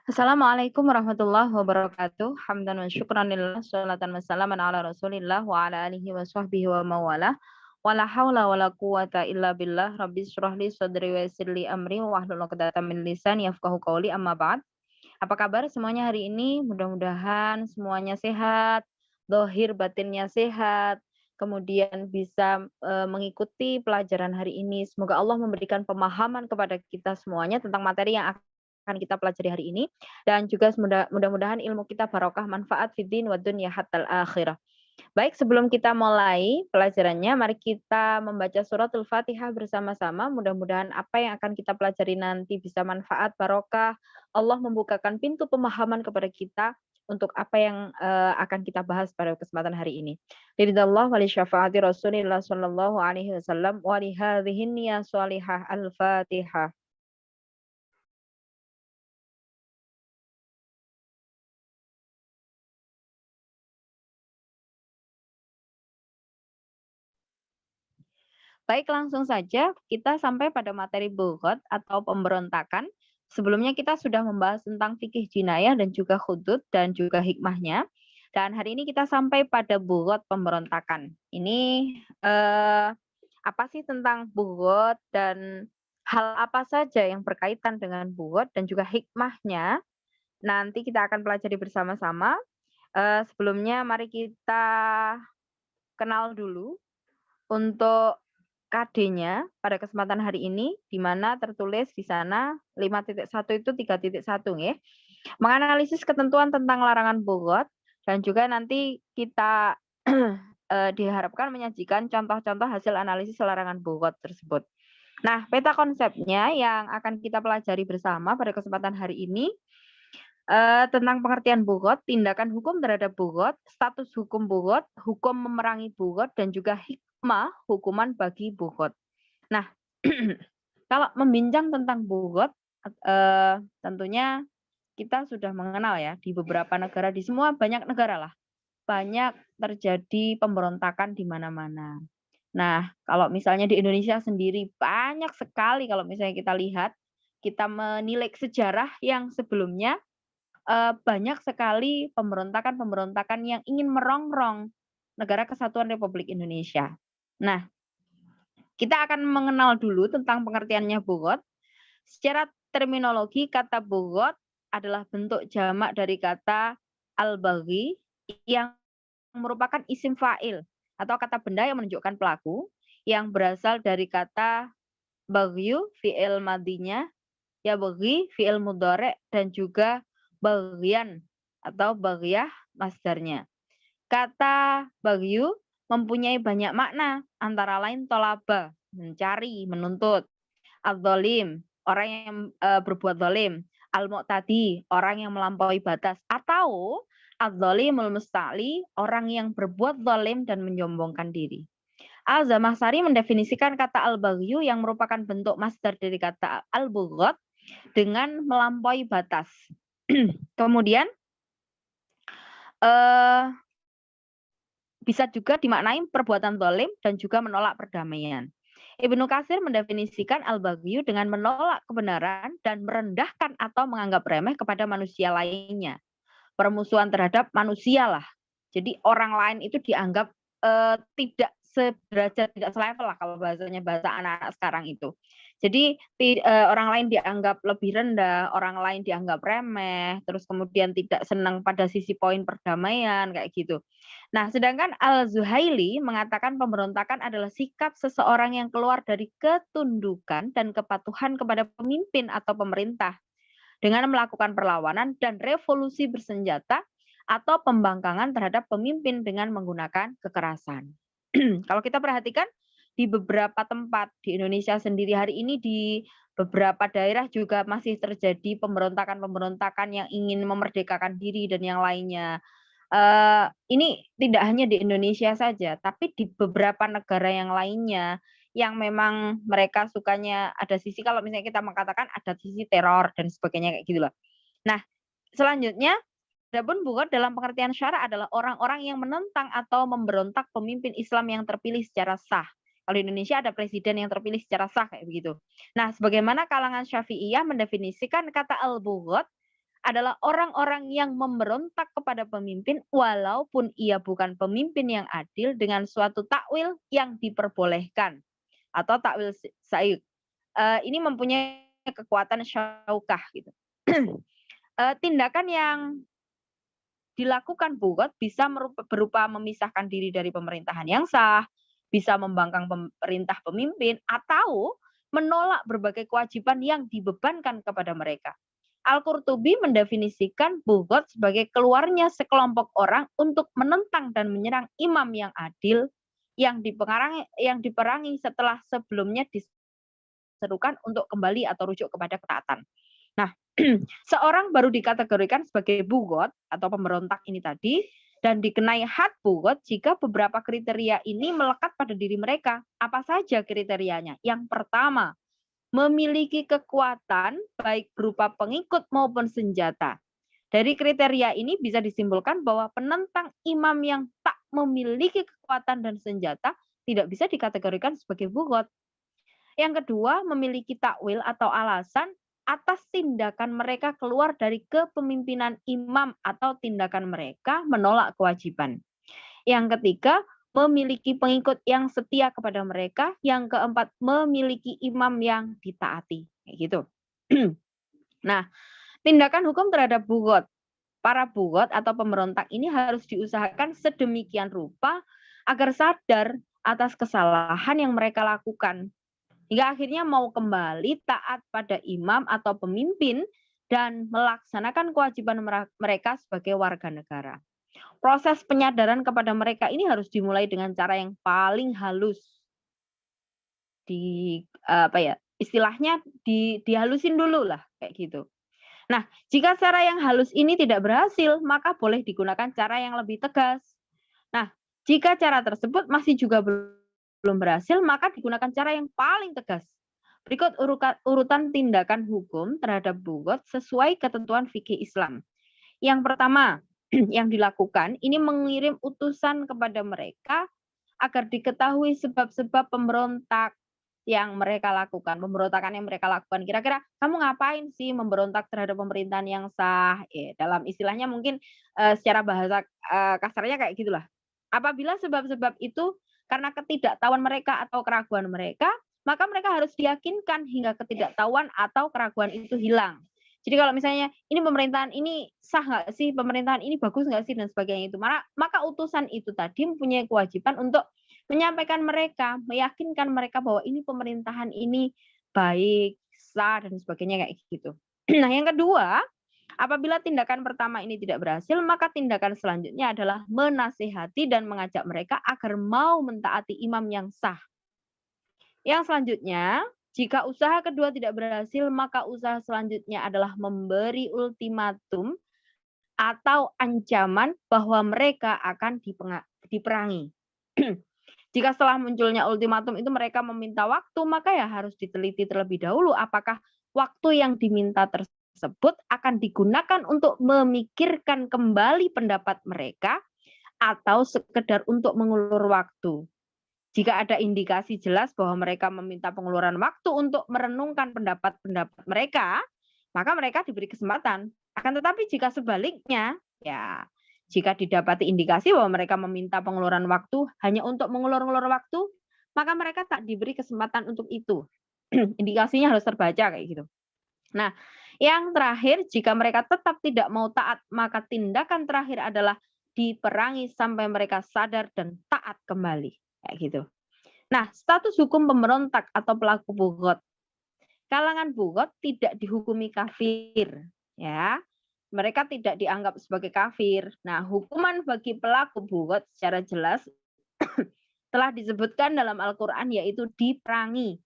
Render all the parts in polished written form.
Assalamualaikum warahmatullahi wabarakatuh. Hamdan wa syukran lillah, sholatan wa salaman ala Rasulillah wa ala alihi wa sahbihi wa mawalah. Wala haula wala quwata illa billah. Rabbis shrah li sadri wa yassir li amri wa hlul 'uqdatam min lisani yafqahu qawli, amma ba'd. Apa kabar semuanya hari ini? Mudah-mudahan semuanya sehat, zahir batinnya sehat, kemudian bisa mengikuti pelajaran hari ini. Semoga Allah memberikan pemahaman kepada kita semuanya tentang materi yang akan kita pelajari hari ini, dan juga mudah-mudahan ilmu kita barokah, manfaat fid din wad dunya hattal akhirah. Baik, sebelum kita mulai pelajarannya, mari kita membaca suratul Fatihah bersama-sama. Mudah-mudahan apa yang akan kita pelajari nanti bisa manfaat, barokah. Allah membukakan pintu pemahaman kepada kita untuk apa yang akan kita bahas pada kesempatan hari ini. Ridallah wa li syafaati Rasulillah sallallahu alaihi wasallam wa li hadhihi niyyah shalihah. Al-Fatihah. Baik, langsung saja kita sampai pada materi bughat atau pemberontakan. Sebelumnya kita sudah membahas tentang fikih jinayah dan juga hudud dan juga hikmahnya. Dan hari ini kita sampai pada bughat pemberontakan. Ini apa sih tentang bughat dan hal apa saja yang berkaitan dengan bughat dan juga hikmahnya. Nanti kita akan pelajari bersama-sama. Sebelumnya mari kita kenal dulu untuk KD-nya pada kesempatan hari ini, di mana tertulis di sana 5.1 itu 3.1 nggih. Menganalisis ketentuan tentang larangan bogot dan juga nanti kita diharapkan menyajikan contoh-contoh hasil analisis larangan bogot tersebut. Nah, peta konsepnya yang akan kita pelajari bersama pada kesempatan hari ini tentang pengertian bogot, tindakan hukum terhadap bogot, status hukum bogot, hukum memerangi bogot, dan juga hikmah hukuman bagi bogot. Nah, kalau membincang tentang bogot, tentunya kita sudah mengenal ya di beberapa negara, di semua banyak negara lah, banyak terjadi pemberontakan di mana-mana. Nah, kalau misalnya di Indonesia sendiri banyak sekali kalau misalnya kita lihat, kita menilik sejarah yang sebelumnya banyak sekali pemberontakan-pemberontakan yang ingin merongrong negara kesatuan Republik Indonesia. Nah, kita akan mengenal dulu tentang pengertiannya bogot. Secara terminologi, kata bogot adalah bentuk jamak dari kata al-baghi yang merupakan isim fa'il atau kata benda yang menunjukkan pelaku yang berasal dari kata baghyu fi'il madinya, ya baghi fi'il mudhari' dan juga baghyan atau baghyah masdarnya. Kata baghyu mempunyai banyak makna, antara lain tolaba, mencari, menuntut, adz-dzalim, orang yang berbuat zalim, al-mu'tadi, orang yang melampaui batas, atau adz-dzalimul musta'li, orang yang berbuat zalim dan menyombongkan diri. Al-Zamakhsyari mendefinisikan kata al-baghyu yang merupakan bentuk masdar dari kata al-bughat dengan melampaui batas. Kemudian eh, bisa juga dimaknai perbuatan zalim dan juga menolak perdamaian. Ibnu Katsir mendefinisikan al-baghyu dengan menolak kebenaran dan merendahkan atau menganggap remeh kepada manusia lainnya. Permusuhan terhadap manusia lah. Jadi orang lain itu dianggap tidak sederajat, tidak selevel lah kalau bahasanya bahasa anak-anak sekarang itu. Jadi orang lain dianggap lebih rendah, orang lain dianggap remeh, terus kemudian tidak senang pada sisi poin perdamaian kayak gitu. Nah, sedangkan Al-Zuhaili mengatakan pemberontakan adalah sikap seseorang yang keluar dari ketundukan dan kepatuhan kepada pemimpin atau pemerintah dengan melakukan perlawanan dan revolusi bersenjata atau pembangkangan terhadap pemimpin dengan menggunakan kekerasan. Kalau kita perhatikan di beberapa tempat di Indonesia sendiri hari ini, di beberapa daerah juga masih terjadi pemberontakan-pemberontakan yang ingin memerdekakan diri dan yang lainnya. Ini tidak hanya di Indonesia saja, tapi di beberapa negara yang lainnya yang memang mereka sukanya ada sisi, kalau misalnya kita mengatakan ada sisi teror dan sebagainya kayak gitu loh. Nah, selanjutnya adapun bughat dalam pengertian syara adalah orang-orang yang menentang atau memberontak pemimpin Islam yang terpilih secara sah. Kalau di Indonesia ada presiden yang terpilih secara sah kayak begitu. Nah, sebagaimana kalangan Syafi'iyah mendefinisikan kata al-bughat adalah orang-orang yang memberontak kepada pemimpin walaupun ia bukan pemimpin yang adil dengan suatu takwil yang diperbolehkan atau takwil sayyid. Ini mempunyai kekuatan syaukah gitu. Tindakan yang dilakukan bugot bisa berupa memisahkan diri dari pemerintahan yang sah, bisa membangkang pemerintah pemimpin, atau menolak berbagai kewajiban yang dibebankan kepada mereka. Al-Qurtubi mendefinisikan bugot sebagai keluarnya sekelompok orang untuk menentang dan menyerang imam yang adil yang diperangi setelah sebelumnya diserukan untuk kembali atau rujuk kepada ketaatan. Nah, seorang baru dikategorikan sebagai bugot atau pemberontak ini tadi dan dikenai had bugot jika beberapa kriteria ini melekat pada diri mereka. Apa saja kriterianya? Yang pertama, memiliki kekuatan baik berupa pengikut maupun senjata. Dari kriteria ini bisa disimpulkan bahwa penentang imam yang tak memiliki kekuatan dan senjata tidak bisa dikategorikan sebagai bugot. Yang kedua, memiliki takwil atau alasan atas tindakan mereka keluar dari kepemimpinan imam atau tindakan mereka menolak kewajiban. Yang ketiga, memiliki pengikut yang setia kepada mereka. Yang keempat, memiliki imam yang ditaati. Kayak gitu. Nah, tindakan hukum terhadap bugot. Para bugot atau pemberontak ini harus diusahakan sedemikian rupa agar sadar atas kesalahan yang mereka lakukan hingga akhirnya mau kembali taat pada imam atau pemimpin dan melaksanakan kewajiban mereka sebagai warga negara. Proses penyadaran kepada mereka ini harus dimulai dengan cara yang paling halus. Istilahnya dihalusin dulu lah kayak gitu. Nah, jika cara yang halus ini tidak berhasil, maka boleh digunakan cara yang lebih tegas. Nah, jika cara tersebut masih juga belum berhasil, maka digunakan cara yang paling tegas. Berikut urutan tindakan hukum terhadap bugot sesuai ketentuan fikih Islam. Yang pertama, yang dilakukan ini mengirim utusan kepada mereka agar diketahui sebab-sebab pemberontak yang mereka lakukan, pemberontakan yang mereka lakukan. Kira-kira kamu ngapain sih memberontak terhadap pemerintahan yang sah? Dalam istilahnya mungkin secara bahasa kasarnya kayak gitulah. Apabila sebab-sebab itu karena ketidaktahuan mereka atau keraguan mereka, maka mereka harus diyakinkan hingga ketidaktahuan atau keraguan itu hilang. Jadi kalau misalnya ini pemerintahan ini sah nggak sih, pemerintahan ini bagus nggak sih dan sebagainya itu, maka utusan itu tadi mempunyai kewajiban untuk menyampaikan mereka, meyakinkan mereka bahwa ini pemerintahan ini baik, sah dan sebagainya kayak gitu. Nah, yang kedua, apabila tindakan pertama ini tidak berhasil, maka tindakan selanjutnya adalah menasihati dan mengajak mereka agar mau mentaati imam yang sah. Yang selanjutnya, jika usaha kedua tidak berhasil, maka usaha selanjutnya adalah memberi ultimatum atau ancaman bahwa mereka akan diperangi. Jika setelah munculnya ultimatum itu mereka meminta waktu, maka ya harus diteliti terlebih dahulu apakah waktu yang diminta tersebut akan digunakan untuk memikirkan kembali pendapat mereka atau sekedar untuk mengulur waktu. Jika ada indikasi jelas bahwa mereka meminta pengeluaran waktu untuk merenungkan pendapat-pendapat mereka, maka mereka diberi kesempatan. Akan tetapi jika sebaliknya, ya jika didapati indikasi bahwa mereka meminta pengeluaran waktu hanya untuk mengulur-ulur waktu, maka mereka tak diberi kesempatan untuk itu. Indikasinya harus terbaca kayak gitu. Nah, yang terakhir, jika mereka tetap tidak mau taat, maka tindakan terakhir adalah diperangi sampai mereka sadar dan taat kembali. Kayak gitu. Nah, status hukum pemberontak atau pelaku bugot. Kalangan bugot tidak dihukumi kafir, ya. Mereka tidak dianggap sebagai kafir. Nah, hukuman bagi pelaku bugot secara jelas telah disebutkan dalam Al-Qur'an yaitu diperangi.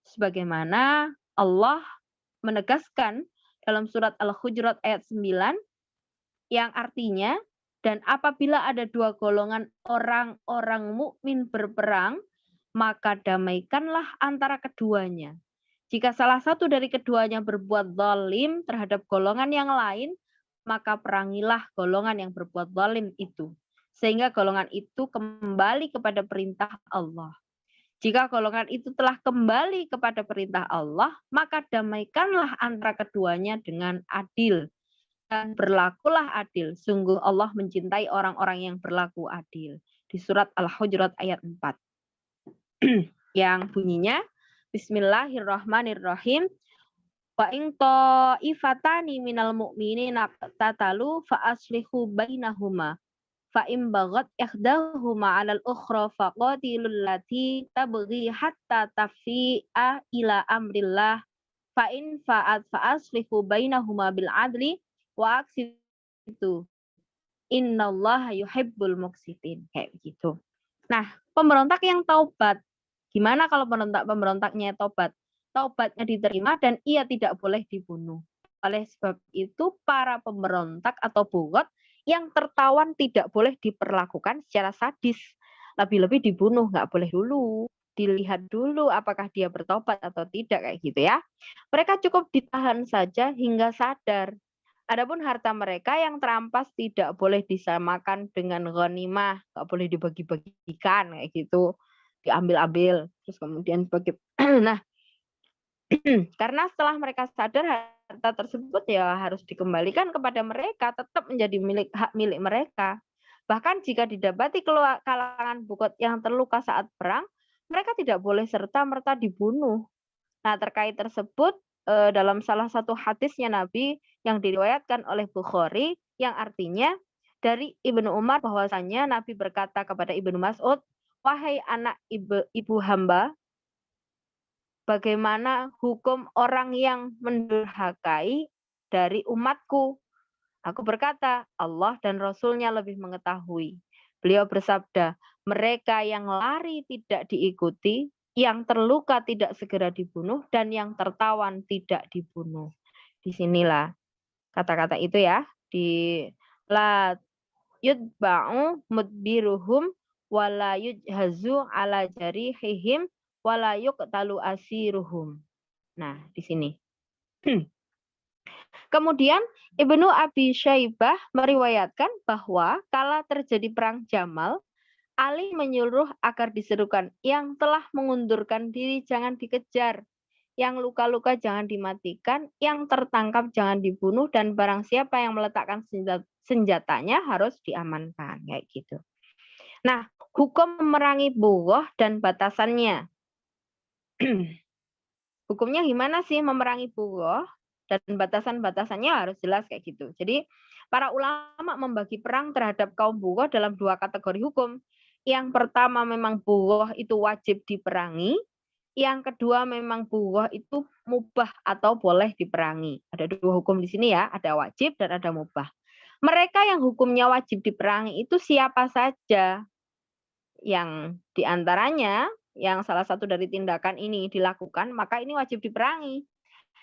Sebagaimana Allah menegaskan dalam surat Al-Hujurat ayat 9 yang artinya dan apabila ada dua golongan orang-orang mukmin berperang, maka damaikanlah antara keduanya. Jika salah satu dari keduanya berbuat zalim terhadap golongan yang lain, maka perangilah golongan yang berbuat zalim itu. Sehingga golongan itu kembali kepada perintah Allah. Jika golongan itu telah kembali kepada perintah Allah, maka damaikanlah antara keduanya dengan adil. dan berlakulah adil. Sungguh Allah mencintai orang-orang yang berlaku adil. Di surat Al-Hujurat ayat 4. Yang bunyinya, Bismillahirrahmanirrahim. Wa in ta'ifatani minal mu'minina tatalu fa aslihu bainahuma. Fa in baghat ihdahuma 'alal ukhra faqatilul lati tabghi hatta tafi'a ila amrillah. Fa in fa'at fa aslihu bainahuma bil 'adli wa aqsitu. Innallaha yuhibbul muqsitin. Kayak begitu. Nah, pemberontak yang taubat. Gimana kalau pemberontaknya taubat? Taubatnya diterima dan ia tidak boleh dibunuh. Oleh sebab itu, para pemberontak atau bugot yang tertawan tidak boleh diperlakukan secara sadis. Lebih-lebih dibunuh, nggak boleh dulu. Dilihat dulu apakah dia bertobat atau tidak, kayak gitu ya. Mereka cukup ditahan saja hingga sadar. Adapun harta mereka yang terampas tidak boleh disamakan dengan ghanimah, nggak boleh dibagi-bagikan kayak gitu, diambil-ambil, terus kemudian bagi. Nah, karena setelah mereka sadar harta tersebut ya harus dikembalikan kepada mereka, tetap menjadi hak milik mereka. Bahkan jika didapati kalangan bugot yang terluka saat perang, mereka tidak boleh serta-merta dibunuh. Nah, terkait tersebut dalam salah satu hadisnya Nabi yang diriwayatkan oleh Bukhari yang artinya dari Ibnu Umar bahwasanya Nabi berkata kepada Ibnu Mas'ud, "Wahai anak ibu hamba, bagaimana hukum orang yang mendurhakai dari umatku?" Aku berkata, Allah dan Rasulnya lebih mengetahui. Beliau bersabda, mereka yang lari tidak diikuti, yang terluka tidak segera dibunuh, dan yang tertawan tidak dibunuh. Disinilah kata-kata itu ya. Di la yudba'u mudbiruhum wala yujhazu ala jarihihim wala yuqtalu asiruhum. Nah, di sini. Kemudian Ibnu Abi Syaibah meriwayatkan bahwa kala terjadi perang Jamal, Ali menyuruh agar diserukan, yang telah mengundurkan diri jangan dikejar, yang luka-luka jangan dimatikan, yang tertangkap jangan dibunuh, dan barang siapa yang meletakkan senjatanya harus diamankan. Kayak gitu. Nah, hukum memerangi bughah dan batasannya. Hukumnya gimana sih memerangi bughah? Dan batasan-batasannya harus jelas kayak gitu. Jadi para ulama membagi perang terhadap kaum bughah dalam dua kategori hukum. Yang pertama memang bughah itu wajib diperangi. Yang kedua memang bughah itu mubah atau boleh diperangi. Ada dua hukum di sini ya, ada wajib dan ada mubah. Mereka yang hukumnya wajib diperangi itu siapa saja? Yang diantaranya yang salah satu dari tindakan ini dilakukan, maka ini wajib diperangi.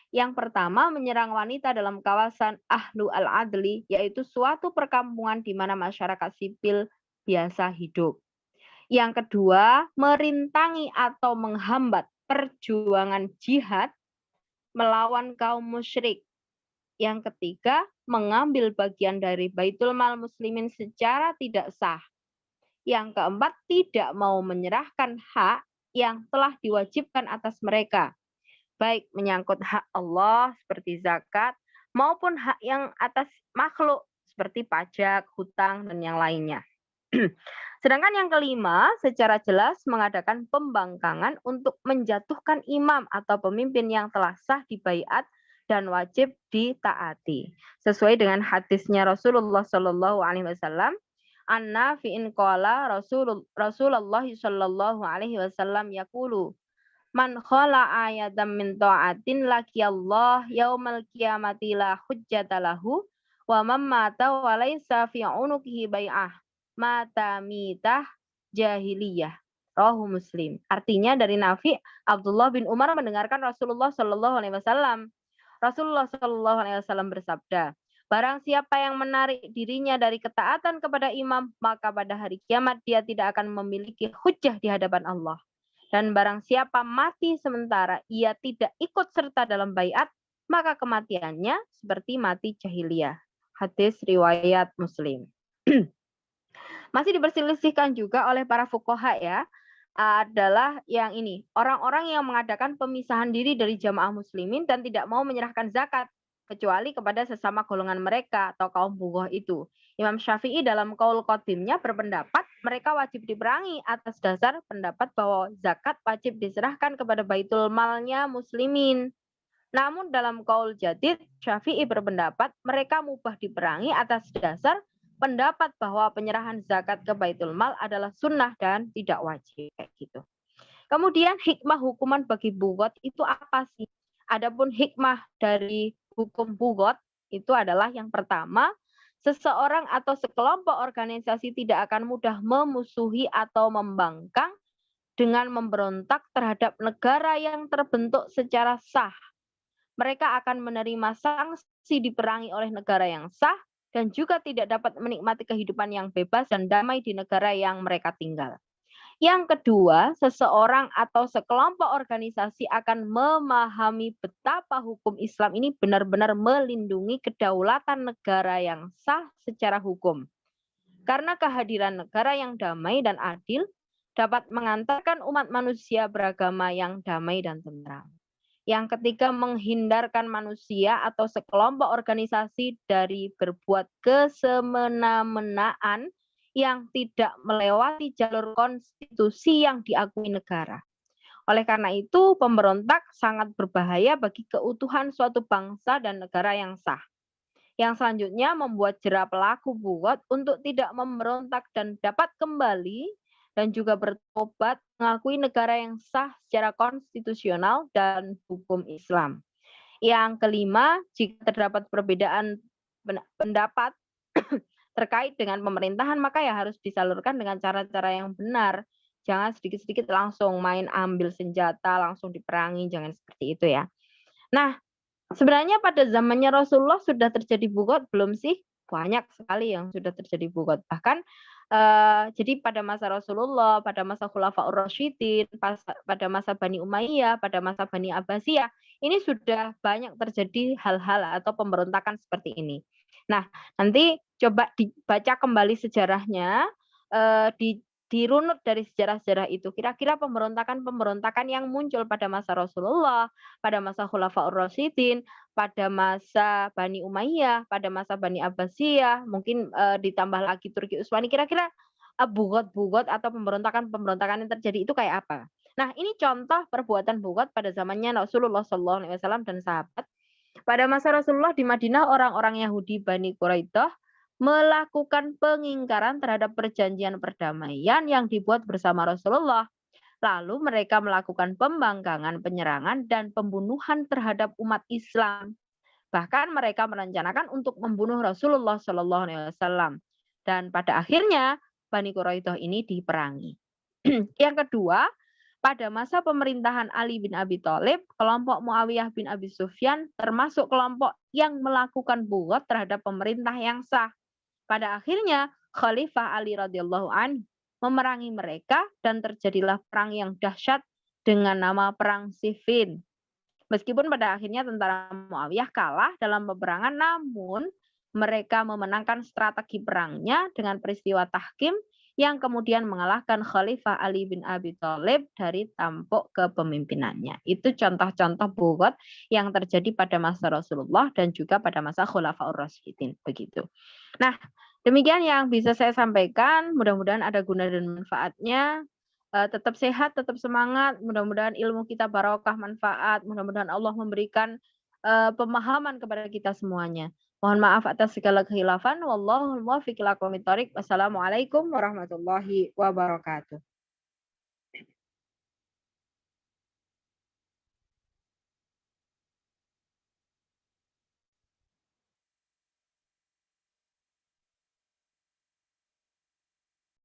Yang pertama, menyerang wanita dalam kawasan Ahlu al-Adli, yaitu suatu perkampungan di mana masyarakat sipil biasa hidup. Yang kedua, merintangi atau menghambat perjuangan jihad melawan kaum musyrik. Yang ketiga, mengambil bagian dari Baitul Mal Muslimin secara tidak sah. Yang keempat, tidak mau menyerahkan hak yang telah diwajibkan atas mereka, baik menyangkut hak Allah seperti zakat maupun hak yang atas makhluk seperti pajak, hutang, dan yang lainnya. Sedangkan yang kelima, secara jelas mengadakan pembangkangan untuk menjatuhkan imam atau pemimpin yang telah sah dibaiat dan wajib ditaati. Sesuai dengan hadisnya Rasulullah Shallallahu Alaihi Wasallam, An-Nafi'in qala Rasulullah Shallallahu Alaihi Wasallam yaqulu, man khala ayatam min ta'atin Allah yaumal qiyamati la hujjata lahu wa man mata wa laysa fi unuqihi bai'ah mata mitah jahiliyah. Rawahu Muslim. Artinya dari Nafi, Abdullah bin Umar mendengarkan Rasulullah Shallallahu alaihi wasallam. Rasulullah Shallallahu alaihi wasallam bersabda, barang siapa yang menarik dirinya dari ketaatan kepada imam, maka pada hari kiamat dia tidak akan memiliki hujjah di hadapan Allah. Dan barang siapa mati sementara ia tidak ikut serta dalam baiat, maka kematiannya seperti mati jahiliyah. Hadis riwayat Muslim. Masih diperselisihkan juga oleh para fuqaha ya, adalah yang ini, orang-orang yang mengadakan pemisahan diri dari jamaah muslimin dan tidak mau menyerahkan zakat. kecuali kepada sesama golongan mereka atau kaum Bughoh itu. Imam Syafi'i dalam Qaul Qadimnya berpendapat mereka wajib diperangi atas dasar pendapat bahwa zakat wajib diserahkan kepada baitul malnya muslimin. Namun dalam Qaul Jadid, Syafi'i berpendapat mereka mubah diperangi atas dasar pendapat bahwa penyerahan zakat ke baitul mal adalah sunnah dan tidak wajib kayak gitu. Kemudian hikmah hukuman bagi bugot itu apa sih? Adapun hikmah dari hukum bugot itu adalah yang pertama, seseorang atau sekelompok organisasi tidak akan mudah memusuhi atau membangkang dengan memberontak terhadap negara yang terbentuk secara sah. Mereka akan menerima sanksi diperangi oleh negara yang sah dan juga tidak dapat menikmati kehidupan yang bebas dan damai di negara yang mereka tinggal. Yang kedua, seseorang atau sekelompok organisasi akan memahami betapa hukum Islam ini benar-benar melindungi kedaulatan negara yang sah secara hukum. Karena kehadiran negara yang damai dan adil dapat mengantarkan umat manusia beragama yang damai dan tentram. Yang ketiga, menghindarkan manusia atau sekelompok organisasi dari berbuat kesemena-menaan yang tidak melewati jalur konstitusi yang diakui negara. Oleh karena itu, pemberontak sangat berbahaya bagi keutuhan suatu bangsa dan negara yang sah. Yang selanjutnya membuat jera pelaku bugot untuk tidak memberontak dan dapat kembali dan juga bertobat mengakui negara yang sah secara konstitusional dan hukum Islam. Yang kelima, jika terdapat perbedaan pendapat terkait dengan pemerintahan, maka ya harus disalurkan dengan cara-cara yang benar. Jangan sedikit-sedikit langsung main ambil senjata, langsung diperangi, jangan seperti itu ya. Nah, sebenarnya pada zamannya Rasulullah sudah terjadi bugot belum sih? Banyak sekali yang sudah terjadi bugot. Bahkan jadi pada masa Rasulullah, pada masa Khulafaur Rasyidin, pada masa Bani Umayyah, pada masa Bani Abbasiyah, ini sudah banyak terjadi hal-hal atau pemberontakan seperti ini. Nah, nanti coba dibaca kembali sejarahnya, dirunut dari sejarah-sejarah itu. Kira-kira pemberontakan-pemberontakan yang muncul pada masa Rasulullah, pada masa Khulafaur Rasyidin, pada masa Bani Umayyah, pada masa Bani Abbasiyah, mungkin ditambah lagi Turki Utsmani, kira-kira bugot-bugot atau pemberontakan-pemberontakan yang terjadi itu kayak apa? Nah, ini contoh perbuatan bugot pada zamannya Rasulullah SAW dan sahabat. Pada masa Rasulullah di Madinah, orang-orang Yahudi Bani Quraidah melakukan pengingkaran terhadap perjanjian perdamaian yang dibuat bersama Rasulullah. Lalu mereka melakukan pembangkangan, penyerangan, dan pembunuhan terhadap umat Islam. Bahkan mereka merencanakan untuk membunuh Rasulullah SAW. Dan pada akhirnya Bani Quraidah ini diperangi. Yang kedua, pada masa pemerintahan Ali bin Abi Thalib, kelompok Muawiyah bin Abi Sufyan termasuk kelompok yang melakukan bugot terhadap pemerintah yang sah. Pada akhirnya Khalifah Ali radhiyallahu anhu memerangi mereka dan terjadilah perang yang dahsyat dengan nama Perang Siffin. Meskipun pada akhirnya tentara Muawiyah kalah dalam peperangan, namun mereka memenangkan strategi perangnya dengan peristiwa tahkim yang kemudian mengalahkan Khalifah Ali bin Abi Thalib dari tampuk kepemimpinannya. Itu contoh-contoh bugot yang terjadi pada masa Rasulullah dan juga pada masa Khulafaur Rasyidin. Begitu. Nah, demikian yang bisa saya sampaikan. Mudah-mudahan ada guna dan manfaatnya. Tetap sehat, tetap semangat. Mudah-mudahan ilmu kita barokah, manfaat. Mudah-mudahan Allah memberikan pemahaman kepada kita semuanya. Mohon maaf atas segala khilafan. Wallahul muwaffiq ila aqwamit thoriq. Wassalamualaikum warahmatullahi wabarakatuh.